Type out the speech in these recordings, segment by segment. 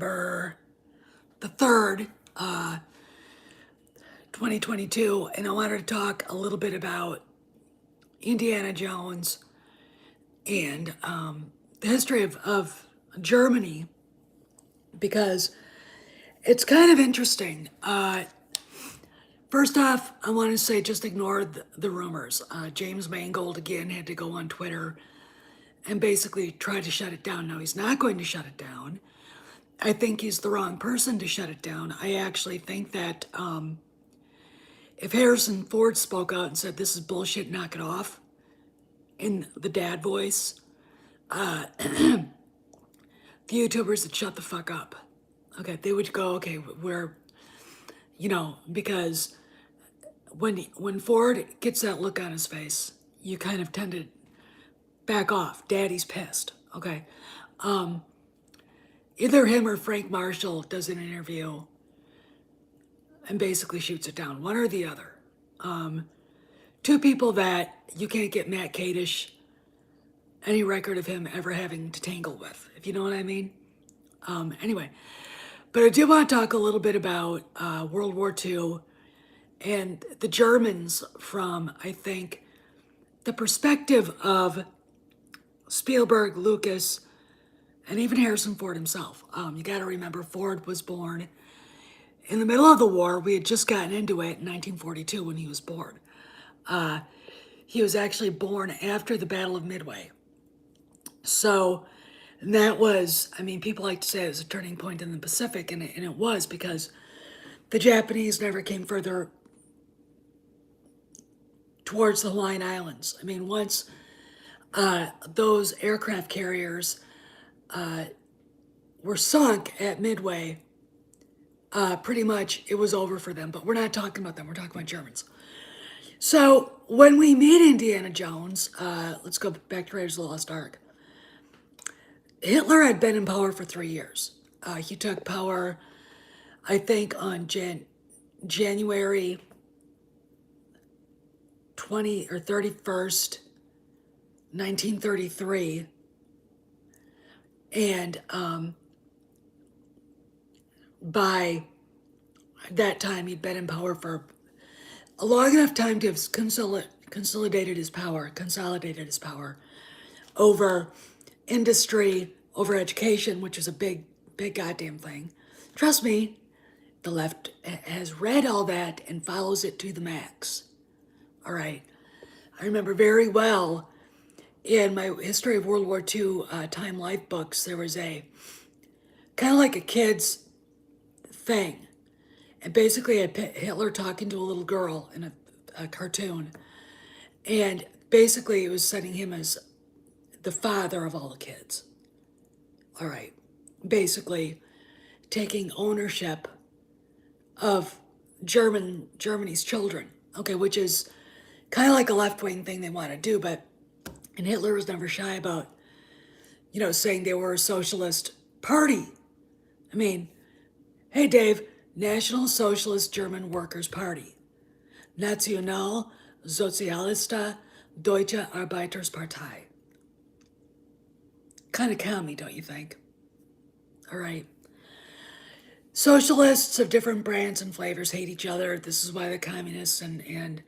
December the 3rd, 2022, and I wanted to talk a little bit about Indiana Jones and the history of Germany, because it's kind of interesting. First off, I want to say just ignore the rumors. James Mangold again had to go on Twitter and basically try to shut it down. Now, he's not going to shut it down. I think he's the wrong person to shut it down. I actually think that if Harrison Ford spoke out and said, "This is bullshit, knock it off," in the dad voice, the YouTubers would shut the fuck up. Okay, they would go, okay, we're, because when Ford gets that look on his face, you kind of tend to back off. Daddy's pissed. Okay. Either him or Frank Marshall does an interview and basically shoots it down, one or the other. Two people that you can't get Matt Kadish any record of him ever having to tangle with, if you know what I mean. Anyway, but I do want to talk a little bit about World War II and the Germans from, I think, the perspective of Spielberg, Lucas, and even Harrison Ford himself. You got to remember, Ford was born in the middle of the war. We had just gotten into it in 1942 when he was born. He was actually born after the Battle of Midway. So that was, people like to say it was a turning point in the Pacific, and it was, because the Japanese never came further towards the Hawaiian Islands. Once those aircraft carriers were sunk at Midway, pretty much it was over for them. But we're not talking about them, we're talking about Germans. So when we meet Indiana Jones, let's go back to Raiders of the Lost Ark. Hitler had been in power for 3 years. He took power, I think, on January 31st, 1933. And by that time, he'd been in power for a long enough time to have consolidated his power over industry, over education, which is a big goddamn thing. Trust me, the left has read all that and follows it to the max. All right. I remember very well in my History of World War II Time Life books, there was a kind of like a kid's thing. And basically, I had Hitler talking to a little girl in a cartoon. And basically, it was setting him as the father of all the kids. All right. Basically, taking ownership of Germany's children. Okay, which is kind of like a left-wing thing they want to do, and Hitler was never shy about, saying they were a socialist party. Hey Dave, National Socialist German Workers' Party. National Sozialiste Deutsche Arbeiterspartei. Kind of commie, don't you think? All right. Socialists of different brands and flavors hate each other. This is why the communists and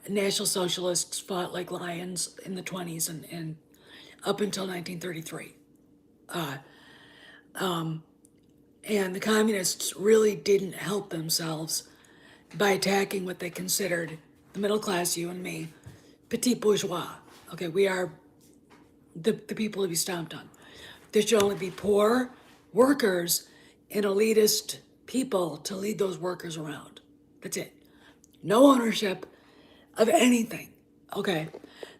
National Socialists fought like lions in the 20s and up until 1933. And the communists really didn't help themselves by attacking what they considered the middle class, you and me, petit bourgeois. Okay, we are the people to be stomped on. There should only be poor workers and elitist people to lead those workers around. That's it. No ownership of anything. Okay,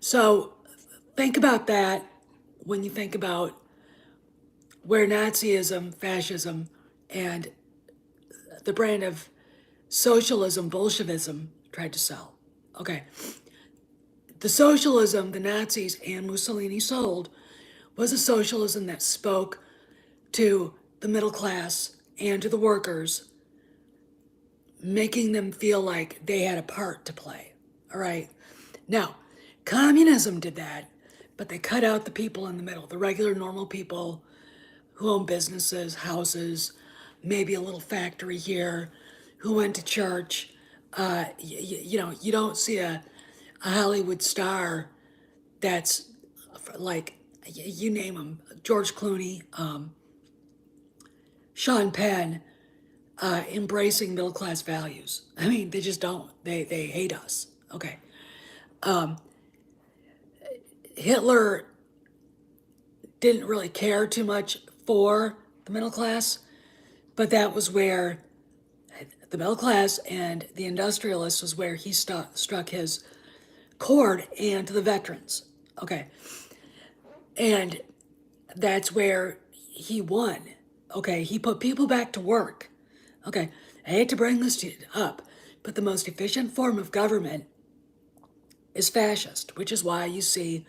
so think about that when you think about where Nazism, fascism, and the brand of socialism, Bolshevism tried to sell. Okay, the socialism the Nazis and Mussolini sold was a socialism that spoke to the middle class and to the workers, making them feel like they had a part to play. All right. Now, communism did that, but they cut out the people in the middle, the regular, normal people, who owned businesses, houses, maybe a little factory here, who went to church. You know, you don't see a Hollywood star that's like, you name them, George Clooney, Sean Penn, embracing middle class values. I mean, they just don't. They hate us. Okay. Hitler didn't really care too much for the middle class, but that was where the middle class and the industrialists was where he struck his chord, and to the veterans. Okay. And that's where he won. Okay. He put people back to work. Okay. I hate to bring this up, but the most efficient form of government is fascist, which is why you see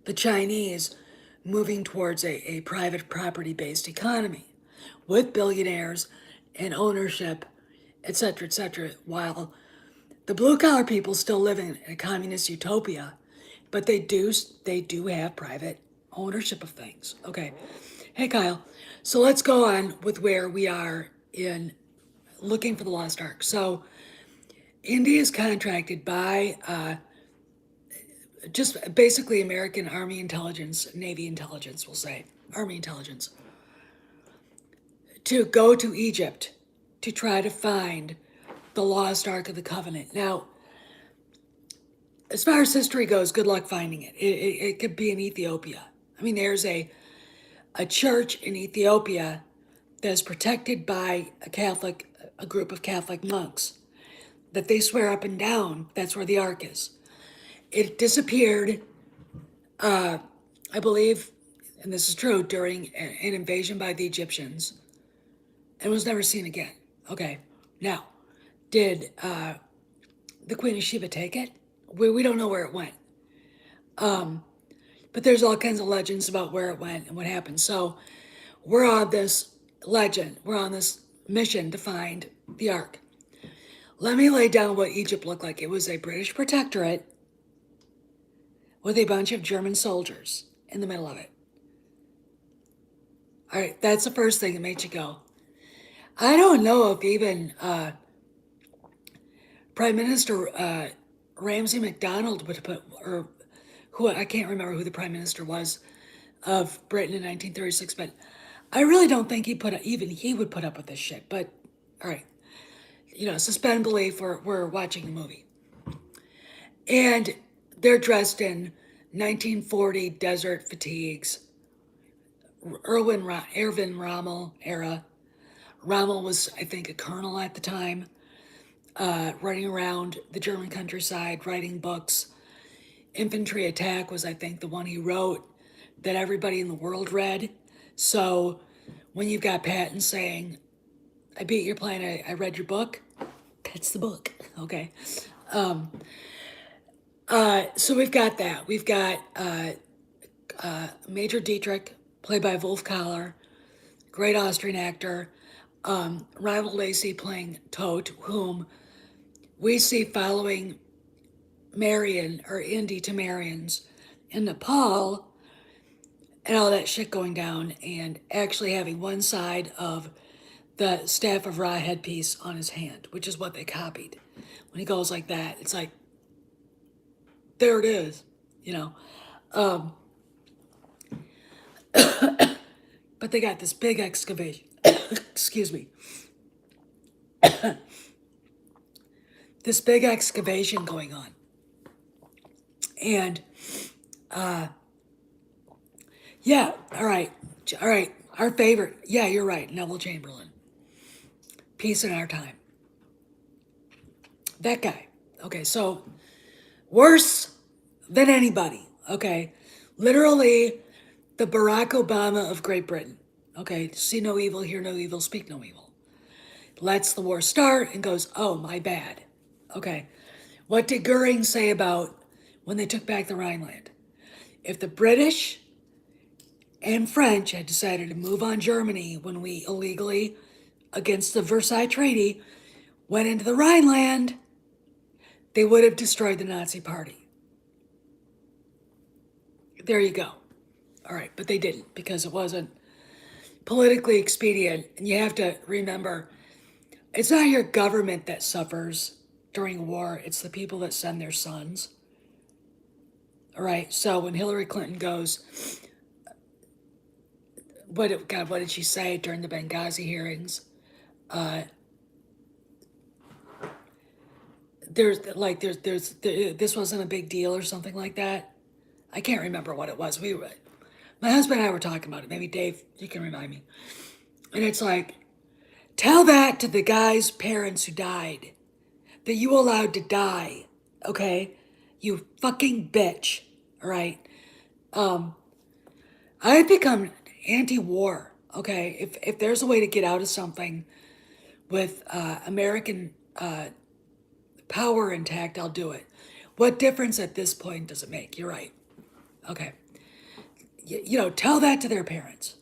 the Chinese moving towards a private property based economy with billionaires and ownership, etc., while the blue collar people still live in a communist utopia, but they do have private ownership of things. Okay. Hey Kyle. So let's go on with where we are in looking for the lost ark. So India is contracted by just basically American Army intelligence, Navy intelligence, we'll say, Army intelligence, to go to Egypt to try to find the lost Ark of the Covenant. Now, as far as history goes, good luck finding it. It could be in Ethiopia. I mean, there's a church in Ethiopia that is protected by a group of Catholic monks that they swear up and down that's where the Ark is. It disappeared, I believe, and this is true, during an invasion by the Egyptians, and was never seen again. Okay, now, did the Queen of Sheba take it? We don't know where it went. But there's all kinds of legends about where it went and what happened. So we're on this we're on this mission to find the Ark. Let me lay down what Egypt looked like. It was a British protectorate with a bunch of German soldiers in the middle of it. All right, that's the first thing that made you go. I don't know if even Prime Minister Ramsay MacDonald would put, or who, I can't remember who the Prime Minister was of Britain in 1936, but I really don't think even he would put up with this shit. But all right, suspend belief. We're watching a movie, and they're dressed in 1940 desert fatigues, Erwin Rommel era. Rommel was, I think, a colonel at the time, running around the German countryside, writing books. Infantry Attack was, I think, the one he wrote that everybody in the world read. So when you've got Patton saying, I beat your plan, I read your book, that's the book, okay? So we've got that. We've got Major Dietrich, played by Wolf Kahler, great Austrian actor. Ronald Lacey playing Tote, whom we see following Marion, or Indy to Marion's in Nepal, and all that shit going down, and actually having one side of the Staff of Ra headpiece on his hand, which is what they copied. When he goes like that, it's like, there it is, you know. But they got this big excavation. Excuse me. This big excavation going on. And, yeah, all right. Our favorite, yeah, you're right, Neville Chamberlain. Peace in our time. That guy. Okay, so worse than anybody. Okay, literally the Barack Obama of Great Britain. Okay, see no evil, hear no evil, speak no evil. Lets the war start and goes, oh, my bad. Okay, what did Goering say about when they took back the Rhineland? If the British and French had decided to move on Germany when we illegally, against the Versailles Treaty, went into the Rhineland, they would have destroyed the Nazi Party. There you go. All right, but they didn't, because it wasn't politically expedient. And you have to remember, it's not your government that suffers during war, it's the people that send their sons. All right, so when Hillary Clinton goes, what did she say during the Benghazi hearings? Uh, this wasn't a big deal or something like that. I can't remember what it was. My husband and I were talking about it. Maybe Dave, you can remind me. And it's like, tell that to the guy's parents who died, that you allowed to die, okay? You fucking bitch, all right? I think I'm anti-war, okay? If there's a way to get out of something with American power intact, I'll do it. What difference at this point does it make? You're right. Okay. Tell that to their parents.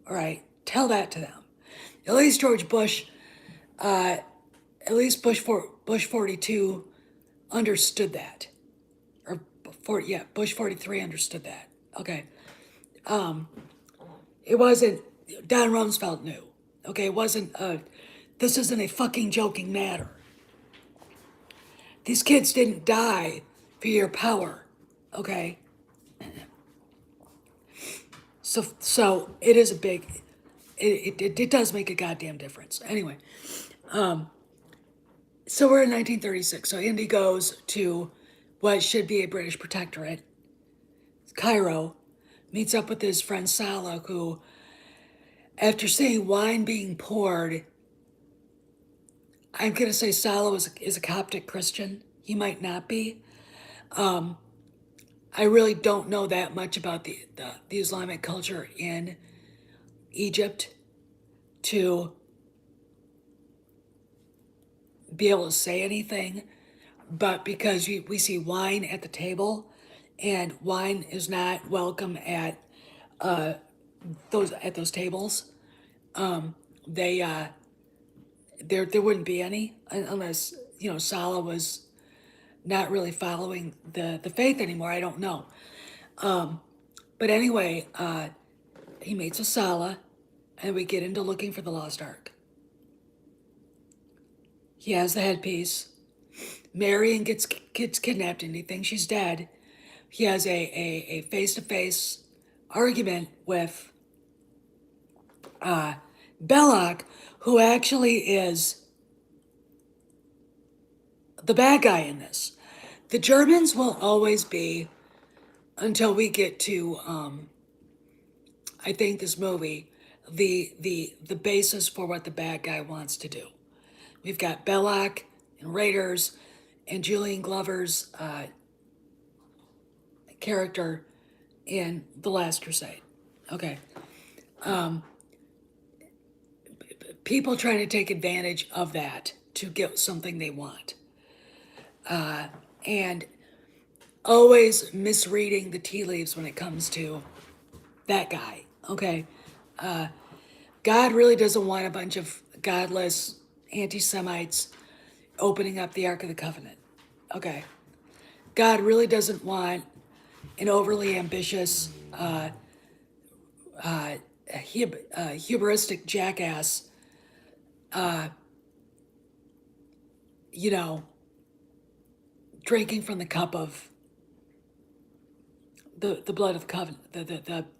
All right. Tell that to them. At least George Bush, at least Bush 42 understood that. Bush 43 understood that. Okay. It wasn't, Don Rumsfeld knew. Okay. It wasn't, this isn't a fucking joking matter. These kids didn't die for your power. Okay. So it is a big, it does make a goddamn difference. Anyway, so we're in 1936. So Indy goes to what should be a British protectorate, Cairo, meets up with his friend Salah, who, after seeing wine being poured, I'm gonna say Salah is a Coptic Christian. He might not be. I really don't know that much about the Islamic culture in Egypt to be able to say anything, but because we see wine at the table, and wine is not welcome at those tables, they there wouldn't be any unless Salah was not really following the faith anymore. I don't know, but anyway, he meets with Salah, and we get into looking for the lost ark. He has the headpiece. Marion gets kidnapped and he thinks she's dead. He has a face-to-face argument with Belloc, who actually is the bad guy in this. The Germans will always be, until we get to I think this movie, the basis for what the bad guy wants to do. We've got Belloc and Raiders and Julian Glover's character in The Last Crusade. Okay. People trying to take advantage of that to get something they want. And always misreading the tea leaves when it comes to that guy. Okay. God really doesn't want a bunch of godless anti-Semites opening up the Ark of the Covenant. Okay. God really doesn't want an overly ambitious, hubristic jackass, drinking from the cup of the blood of the covenant,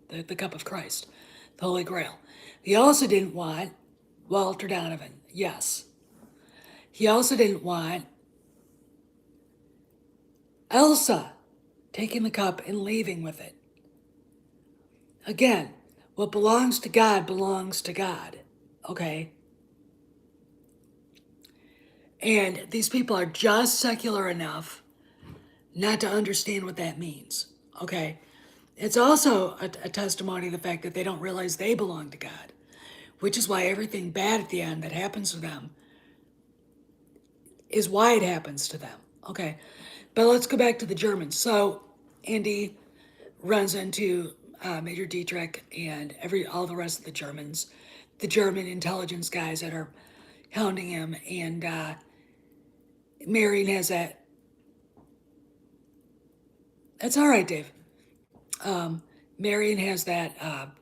the cup of Christ, the Holy Grail. He also didn't want Walter Donovan. Yes. He also didn't want Elsa taking the cup and leaving with it. Again, what belongs to God belongs to God. Okay? And these people are just secular enough not to understand what that means. Okay? It's also a testimony of the fact that they don't realize they belong to God, which is why everything bad at the end that happens to them is why it happens to them. Okay? But let's go back to the Germans. So Andy runs into Major Dietrich and all the rest of the Germans, the German intelligence guys that are hounding him, and Marion has that. That's all right, Dave. Marion has that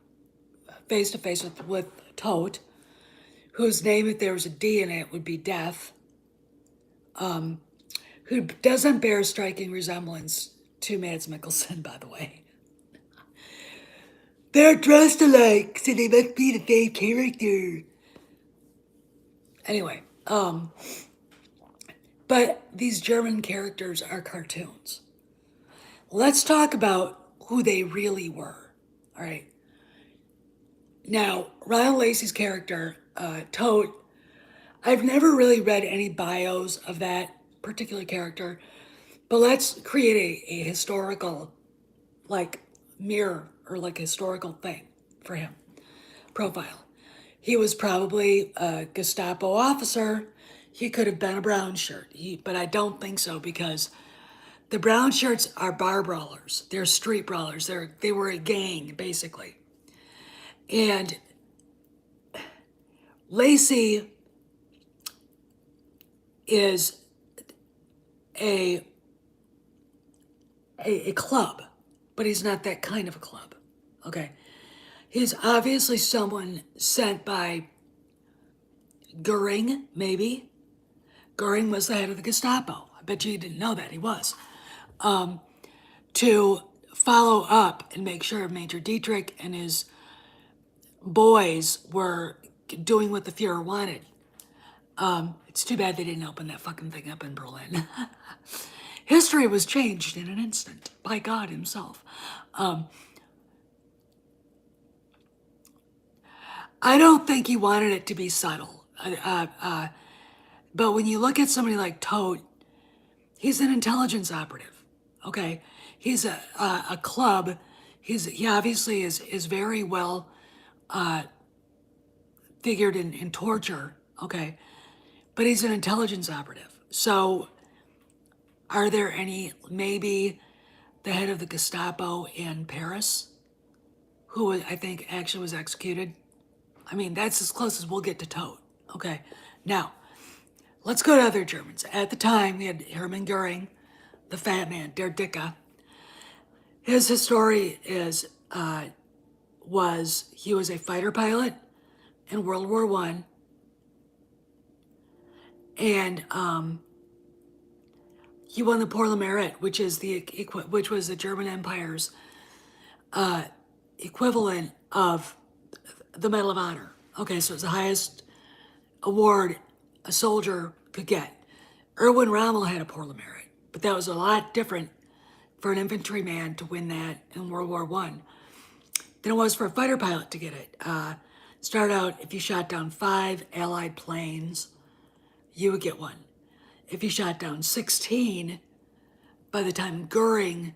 face to face with Todt, whose name, if there was a D in it, would be Death, who doesn't bear striking resemblance to Mads Mikkelsen, by the way. They're dressed alike, so they must be the same character. Anyway, but these German characters are cartoons. Let's talk about who they really were. All right. Now, Ryan Lacey's character, Todt, I've never really read any bios of that particular character, but let's create a historical, like, mirror or like historical thing for him. Profile. He was probably a Gestapo officer. He could have been a brown shirt, but I don't think so because the brown shirts are bar brawlers. They're street brawlers. They were a gang, basically. And Lacey is a club, but he's not that kind of a club. Okay. He's obviously someone sent by Goering, maybe. Goering was the head of the Gestapo. I bet you didn't know that. He was. To follow up and make sure Major Dietrich and his boys were doing what the Fuhrer wanted. It's too bad they didn't open that fucking thing up in Berlin. History was changed in an instant by God himself. I don't think he wanted it to be subtle. But when you look at somebody like Todt, he's an intelligence operative. Okay, he's a club. He obviously is very well figured in torture. Okay, but he's an intelligence operative. So, are there any, maybe the head of the Gestapo in Paris, who I think actually was executed? I mean, that's as close as we'll get to Todt. Okay, now let's go to other Germans. At the time, we had Hermann Goering, the fat man, Der Dicke. His story was he was a fighter pilot in World War I, and he won the Pour le Mérite, which was the German Empire's equivalent of the Medal of Honor. Okay, so it's the highest award a soldier could get. Erwin Rommel had a Pour le Mérite, but that was a lot different for an infantryman to win that in World War I than it was for a fighter pilot to get it. Start out, if you shot down 5 Allied planes, you would get one. If you shot down 16, by the time Goering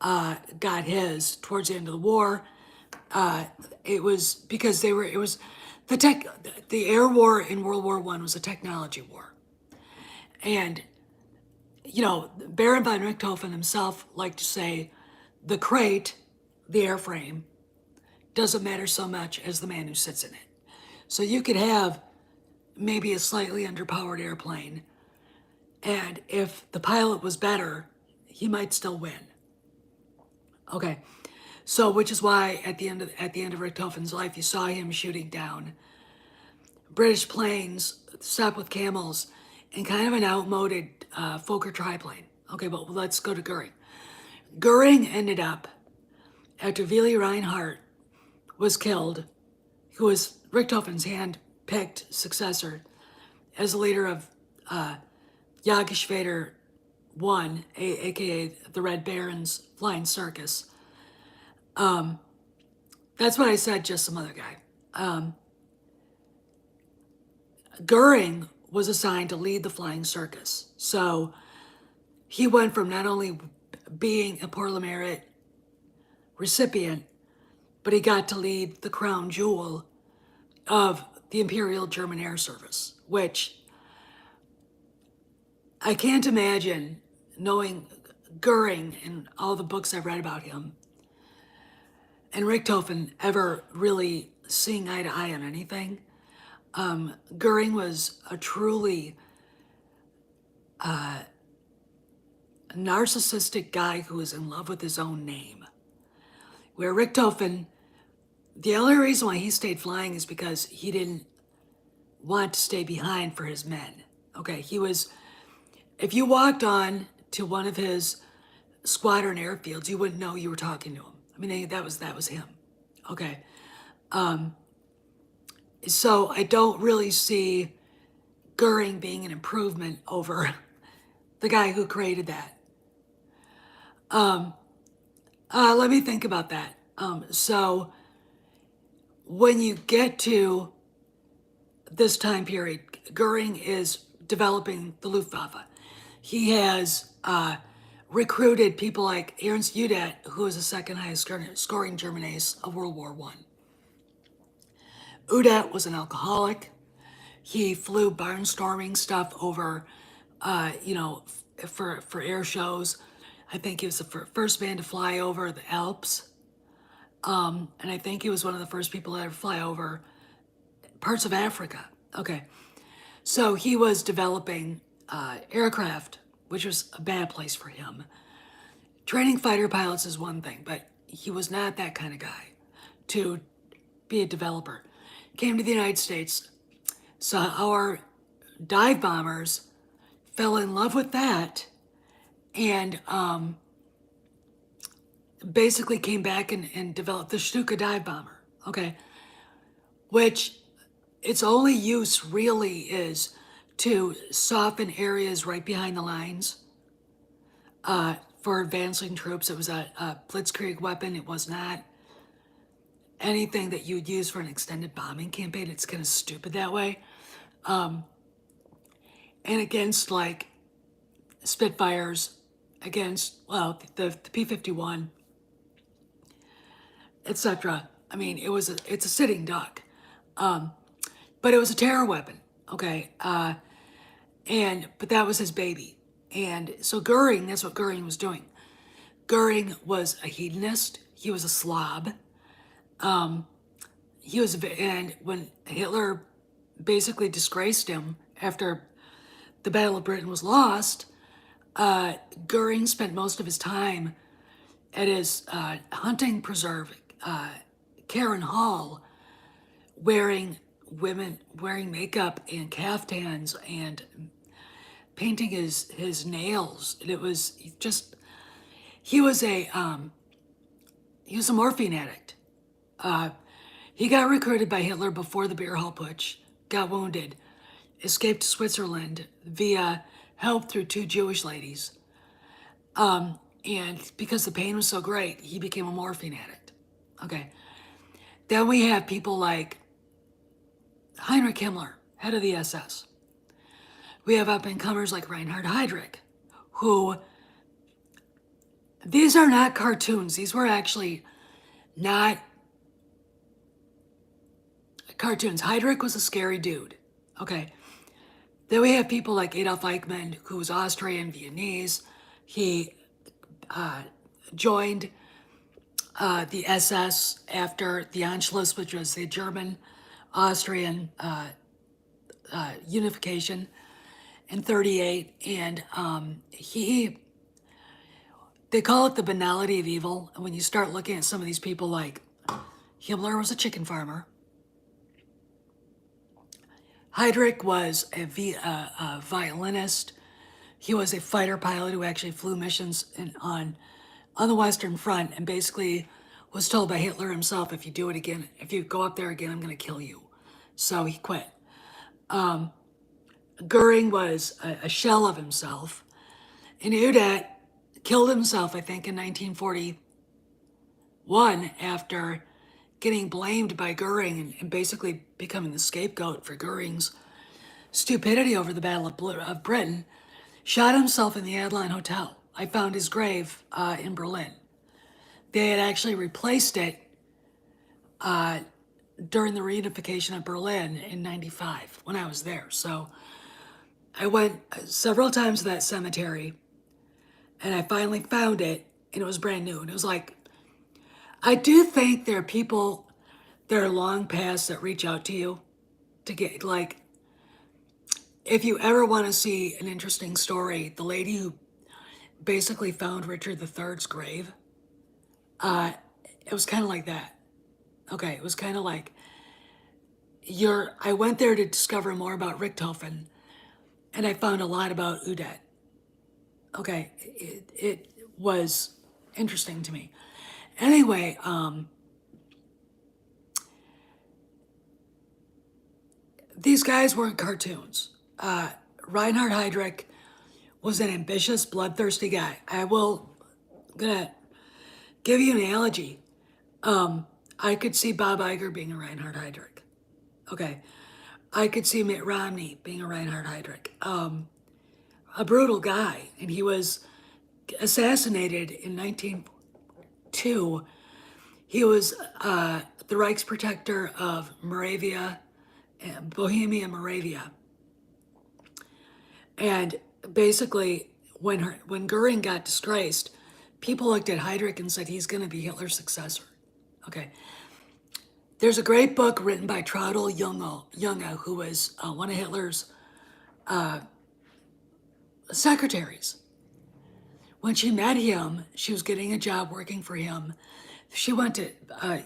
got his towards the end of the war, it was because the air war in World War I was a technology war. And, Baron von Richthofen himself liked to say, the crate, the airframe, doesn't matter so much as the man who sits in it. So you could have maybe a slightly underpowered airplane, and if the pilot was better, he might still win. Okay, so which is why at the end of Richthofen's life, you saw him shooting down British planes, Sopwith Camels, and kind of an outmoded Fokker triplane. Okay, but let's go to Goering. Goering ended up, after Willy Reinhardt was killed, who was Richthofen's hand-picked successor as the leader of Jagdgeschwader 1, aka the Red Baron's Flying Circus. That's what I said, just some other guy. Goering was assigned to lead the Flying Circus. So he went from not only being a Pour le Mérite recipient, but he got to lead the crown jewel of the Imperial German Air Service, which I can't imagine, knowing Goering and all the books I've read about him, and Richthofen ever really seeing eye to eye on anything. Goering was a truly narcissistic guy who was in love with his own name. Where Richthofen The only reason why he stayed flying is because he didn't want to stay behind for his men. Okay, he was, if you walked on to one of his squadron airfields, you wouldn't know you were talking to him. I mean, that was him. Okay. So I don't really see Goering being an improvement over the guy who created that. Let me think about that. So when you get to this time period, Goering is developing the Luftwaffe. He has recruited people like Ernst Udet, who was the second highest scoring German ace of World War I. Udet was an alcoholic. He flew barnstorming stuff over, for air shows. I think he was the first man to fly over the Alps. And I think he was one of the first people to ever fly over parts of Africa. Okay. So he was developing aircraft, which was a bad place for him. Training fighter pilots is one thing, but he was not that kind of guy to be a developer. Came to the United States, saw our dive bombers, fell in love with that, and basically came back and developed the Stuka dive bomber, okay? Which its only use really is to soften areas right behind the lines for advancing troops. It was a blitzkrieg weapon. It was not anything that you'd use for an extended bombing campaign. It's kind of stupid that way. And against like Spitfires, against, well, the P-51, etc. I mean, it's a sitting duck. But it was a terror weapon, okay? But that was his baby. And so Goering, that's what Goering was doing. Goering was a hedonist. He was a slob. And when Hitler basically disgraced him after the Battle of Britain was lost, Goering spent most of his time at his hunting preserve, Karen Hall, wearing makeup and caftans and painting his nails. And it was just, he was a morphine addict. He got recruited by Hitler before the beer hall putsch, got wounded, escaped to Switzerland via help through two Jewish ladies. And because the pain was so great, he became a morphine addict. Okay. Then we have people like Heinrich Himmler, head of the SS. We have up-and-comers like Reinhard Heydrich, who, these are not cartoons. These were actually not cartoons. Heydrich was a scary dude. Okay. Then we have people like Adolf Eichmann, who was Austrian, Viennese. He joined the SS after the Anschluss, which was the German-Austrian unification in 1938. And they call it the banality of evil. And when you start looking at some of these people, like Himmler was a chicken farmer. Heydrich was a violinist. He was a fighter pilot who actually flew missions on the Western Front, and basically was told by Hitler himself, if you do it again, if you go up there again, I'm going to kill you. So he quit. Goering was a shell of himself. And Udet killed himself, I think, in 1941 after getting blamed by Goering and basically becoming the scapegoat for Goering's stupidity over the Battle of Britain. Shot himself in the Adeline Hotel. I found his grave in Berlin. They had actually replaced it during the reunification of Berlin in 1995 when I was there. So I went several times to that cemetery and I finally found it, and it was brand new. And it was like, I do think there are people that are long past that reach out to you to get, like, if you ever want to see an interesting story, the lady who basically found Richard III's grave, it was kind of like that. Okay, it was kind of like I went there to discover more about Richtofen, and I found a lot about Udet. Okay, it was interesting to me. Anyway, these guys weren't cartoons. Reinhard Heydrich was an ambitious, bloodthirsty guy. I will gonna give you an analogy. I could see Bob Iger being a Reinhard Heydrich. Okay, I could see Mitt Romney being a Reinhard Heydrich. A brutal guy, and he was assassinated in 1902. He was the Reichsprotector of Moravia, Bohemia, Moravia, and basically, when Goering got disgraced, people looked at Heydrich and said he's going to be Hitler's successor. Okay, there's a great book written by Traudl Junge, who was one of Hitler's secretaries. When she met him, she was getting a job working for him. She went to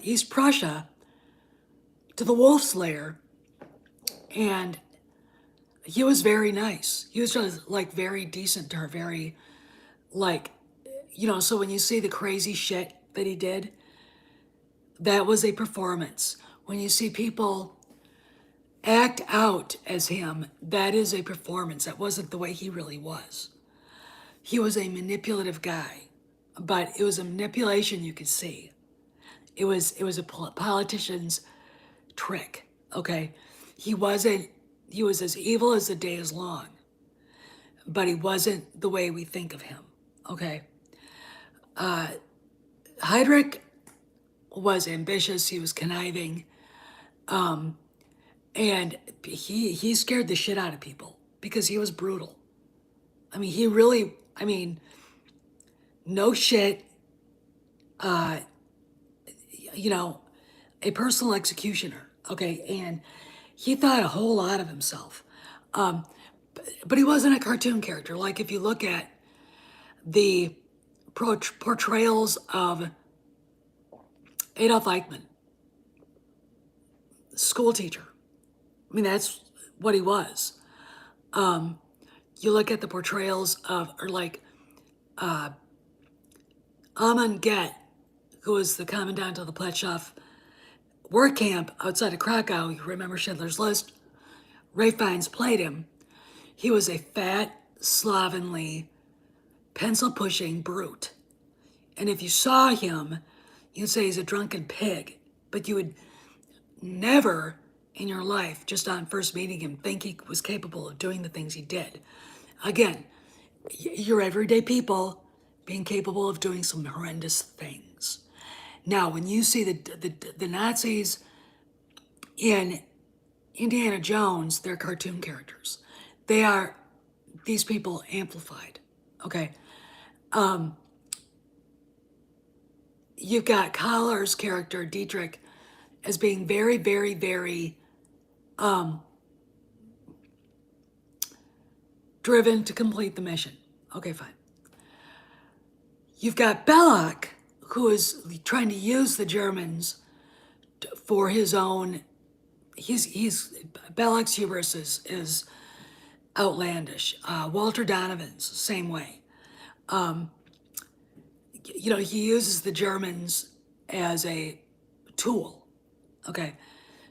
East Prussia to the Wolf's Lair, and he was very nice. He was just like very decent to her, very like, so when you see the crazy shit that he did, that was a performance. When you see people act out as him, that is a performance. That wasn't the way he really was. He was a manipulative guy, but it was a manipulation you could see. It was a politician's trick. Okay, he was as evil as the day is long, but he wasn't the way we think of him. Okay, Heydrich was ambitious. He was conniving, and he scared the shit out of people because he was brutal. I mean, he really. I mean, no shit. A personal executioner. Okay, and he thought a whole lot of himself. But he wasn't a cartoon character. Like if you look at the portrayals of Adolf Eichmann, school teacher. I mean, that's what he was. You look at the portrayals of, or like Amon Get, who was the commandant of the Pletchow work camp outside of Krakow. You remember Schindler's List? Ray Fiennes played him. He was a fat, slovenly, pencil-pushing brute. And if you saw him, you'd say he's a drunken pig. But you would never in your life, just on first meeting him, think he was capable of doing the things he did. Again, your everyday people being capable of doing some horrendous things. Now, when you see the Nazis in Indiana Jones, they're cartoon characters. They are these people amplified. Okay. You've got Collar's character, Dietrich, as being very, very, very driven to complete the mission. Okay, fine. You've got Belloc, who is trying to use the Germans for his own. Belloc's hubris is outlandish. Walter Donovan's same way. He uses the Germans as a tool. Okay,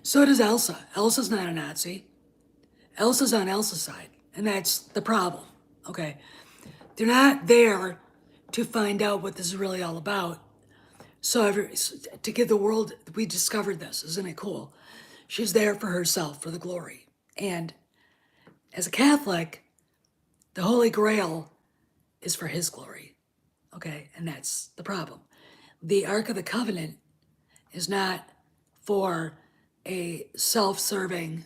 so does Elsa. Elsa's not a Nazi. Elsa's on Elsa's side, and that's the problem. Okay, they're not there to find out what this is really all about. So to give the world, we discovered this. Isn't it cool? She's there for herself, for the glory. And as a Catholic, the Holy Grail is for his glory. Okay, and that's the problem. The Ark of the Covenant is not for a self-serving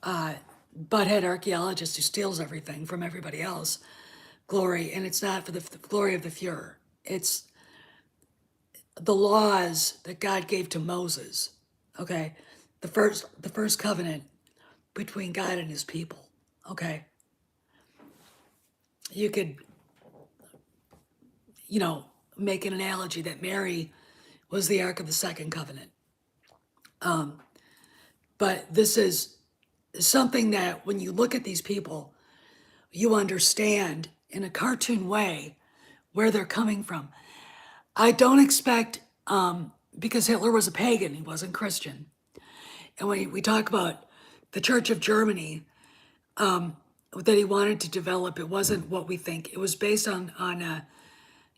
butthead archaeologist who steals everything from everybody else glory, and it's not for the glory of the Fuhrer. It's the laws that God gave to Moses. Okay, the first covenant between God and his people. Okay, you could make an analogy that Mary was the Ark of the Second Covenant. But this is something that when you look at these people, you understand in a cartoon way where they're coming from. I don't expect, because Hitler was a pagan, he wasn't Christian. And when we talk about the Church of Germany that he wanted to develop, it wasn't what we think. It was based on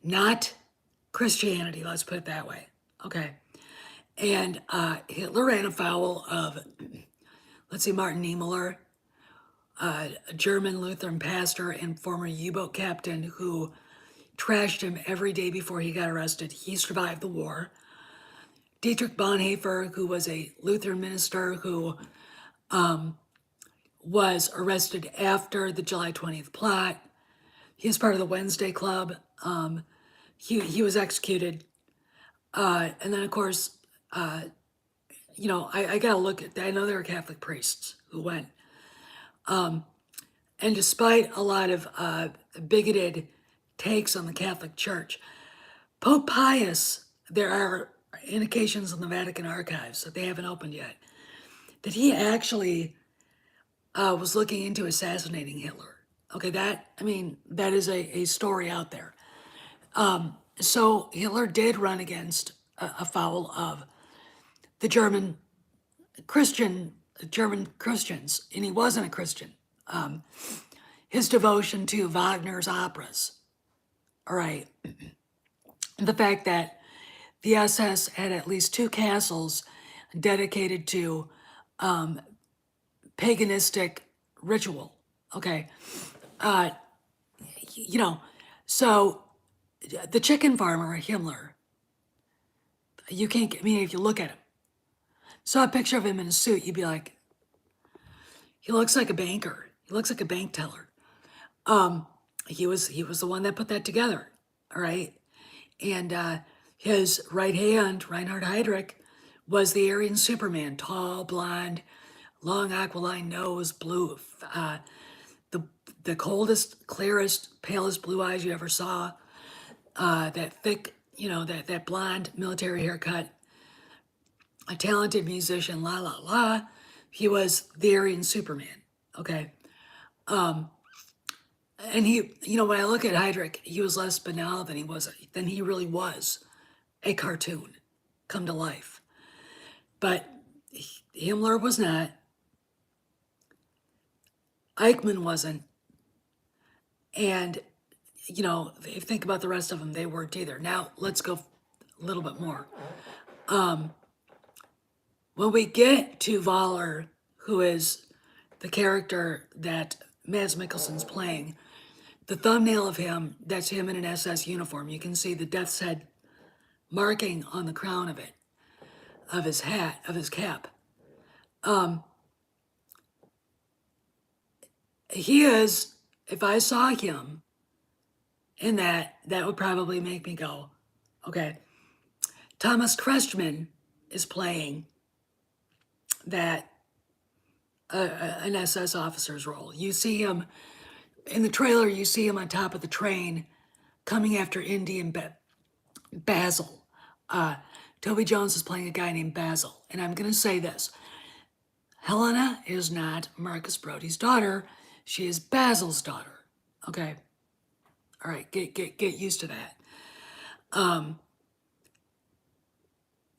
not Christianity, let's put it that way. Okay. And Hitler ran afoul of, let's see, Martin Niemöller, a German Lutheran pastor and former U-boat captain who trashed him every day before he got arrested. He survived the war. Dietrich Bonhoeffer, who was a Lutheran minister who was arrested after the July 20th plot. He was part of the Wednesday Club. He was executed. And then, of course, I got to look at that. I know there were Catholic priests who went. And despite a lot of bigoted takes on the Catholic Church, Pope Pius, there are indications in the Vatican archives that they haven't opened yet, that he actually was looking into assassinating Hitler. Okay, that is a story out there. So Hitler did run against afoul of the German Christians, and he wasn't a Christian. His devotion to Wagner's operas, all right, the fact that the SS had at least 2 castles dedicated to paganistic ritual, okay, so the chicken farmer, Himmler, you can't, if you look at him, saw a picture of him in a suit, you'd be like, he looks like a banker. He looks like a bank teller. He was the one that put that together, all right? And his right hand, Reinhard Heydrich, was the Aryan Superman, tall, blonde, long aquiline nose, blue, the coldest, clearest, palest blue eyes you ever saw, that thick, that blonde military haircut, a talented musician, la la la. He was the Aryan Superman, okay? And he, when I look at Heydrich, he was less banal than he really was a cartoon come to life. But Himmler was not. Eichmann wasn't. And, if you think about the rest of them, they weren't either. Now, let's go a little bit more. When we get to Voller, who is the character that Mads Mikkelsen's playing, the thumbnail of him, that's him in an SS uniform. You can see the death's head marking on the crown of it, of his hat, of his cap. He is, if I saw him in that would probably make me go, okay. Thomas Kretschmann is playing that, an SS officer's role. You see him, in the trailer, you see him on top of the train coming after Indy and Basil. Toby Jones is playing a guy named Basil. And I'm going to say this. Helena is not Marcus Brody's daughter. She is Basil's daughter. Okay? All right, get used to that.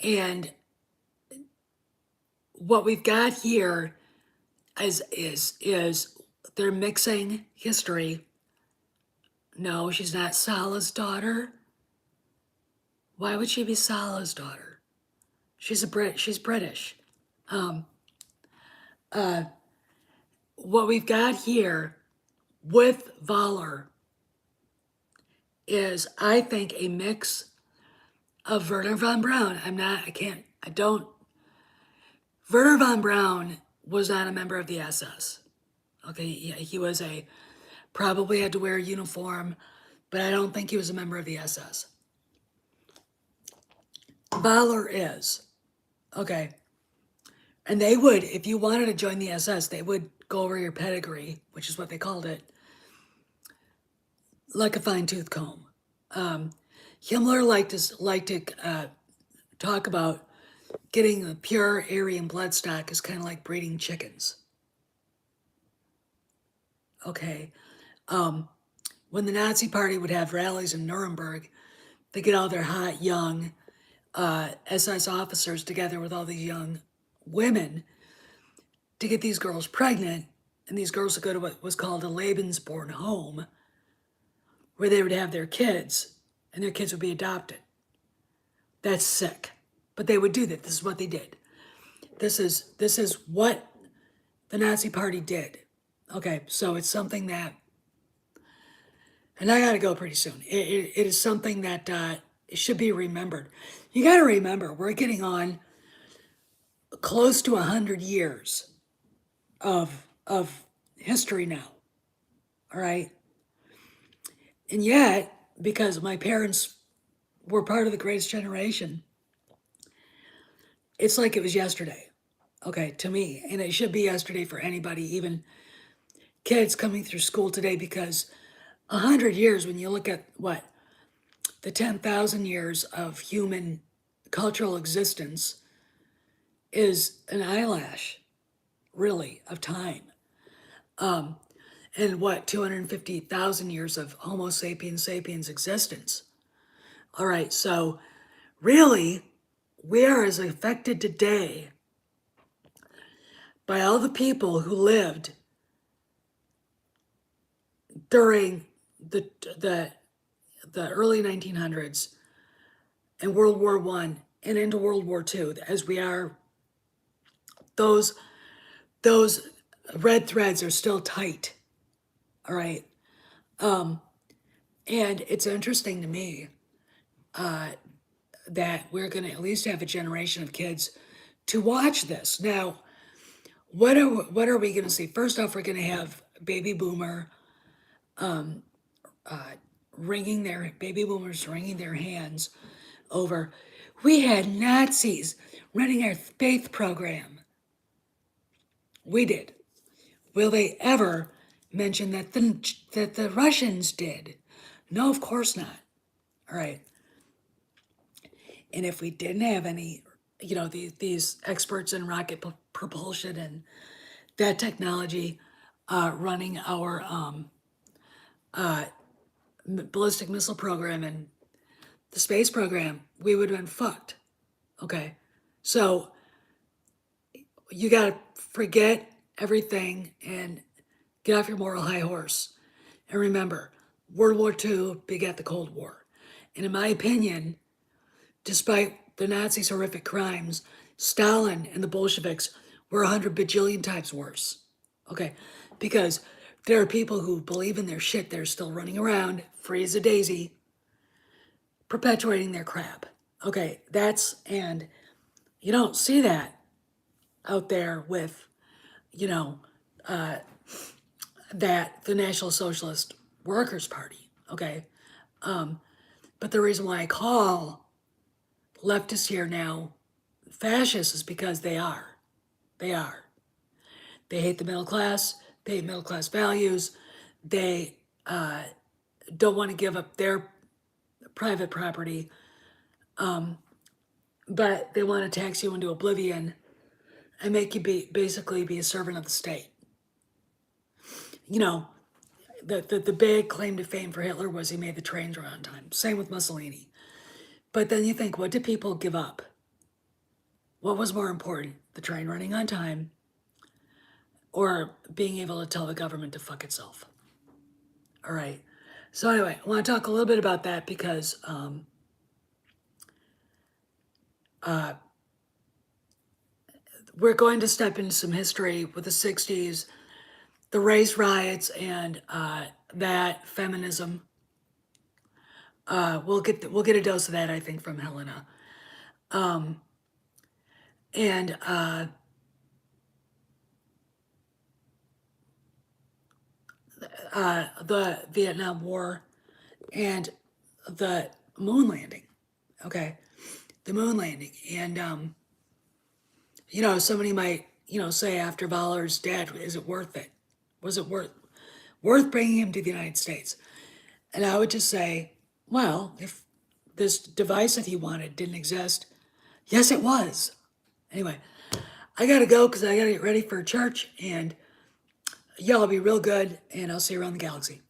And what we've got here is they're mixing history. No, she's not Sala's daughter. Why would she be Sala's daughter? She's British. What we've got here with Voller is, I think, a mix of Werner von Braun. Werner von Braun was not a member of the SS. Okay, yeah, he was probably had to wear a uniform, but I don't think he was a member of the SS. Voller is, okay. And they would, if you wanted to join the SS, they would go over your pedigree, which is what they called it, like a fine-tooth comb. Himmler liked to talk about getting the pure Aryan bloodstock is kind of like breeding chickens. Okay. When the Nazi Party would have rallies in Nuremberg, they get all their hot young SS officers together with all these young women to get these girls pregnant, and these girls would go to what was called a Lebensborn home, where they would have their kids, and their kids would be adopted. That's sick, but they would do that. This is what they did. This is what the Nazi Party did. Okay, so it's something that, and I gotta go pretty soon. It is something that it should be remembered. You gotta remember, we're getting on close to 100 years of history now. All right, and yet because my parents were part of the greatest generation, it's like it was yesterday. Okay, to me, and it should be yesterday for anybody, even kids coming through school today, because 100 years, when you look at what the 10,000 years of human cultural existence, is an eyelash, really, of time. And what 250,000 years of Homo sapiens sapiens existence. All right, so really, we are as affected today by all the people who lived during the early 1900s and World War One and into World War II, as we are. Those red threads are still tight. All right, and it's interesting to me that we're going to at least have a generation of kids to watch this. Now, what are we going to see? First off, we're going to have baby boomers wringing their hands over. We had Nazis running our faith program. We did. Will they ever mention that the Russians did? No, of course not. All right. And if we didn't have any, these experts in rocket propulsion and that technology running our ballistic missile program and the space program, we would have been fucked. Okay. So you got to forget everything and get off your moral high horse. And remember, World War II begat the Cold War. And in my opinion, despite the Nazis' horrific crimes, Stalin and the Bolsheviks were 100 bajillion times worse. Okay? Because there are people who believe in their shit that are still running around, free as a daisy, perpetuating their crap. Okay, and you don't see that out there with, that the National Socialist Workers' Party. Okay? But the reason why I call leftists here now fascists is because they are. They are. They hate the middle class. They hate middle class values. They don't want to give up their private property, but they want to tax you into oblivion and make you basically be a servant of the state. The big claim to fame for Hitler was he made the trains run on time. Same with Mussolini. But then you think, what did people give up? What was more important, the train running on time or being able to tell the government to fuck itself? All right. So anyway, I want to talk a little bit about that because we're going to step into some history with the 60s, the race riots, and that feminism. We'll get a dose of that, I think, from Helena. And the Vietnam War and the moon landing. Okay, the moon landing, and somebody might say after Voller's dead, is it worth it? Was it worth bringing him to the United States? And I would just say, well, if this device that he wanted didn't exist. Yes, it was. Anyway, I gotta go because I gotta get ready for church, and y'all be real good, and I'll see you around the galaxy.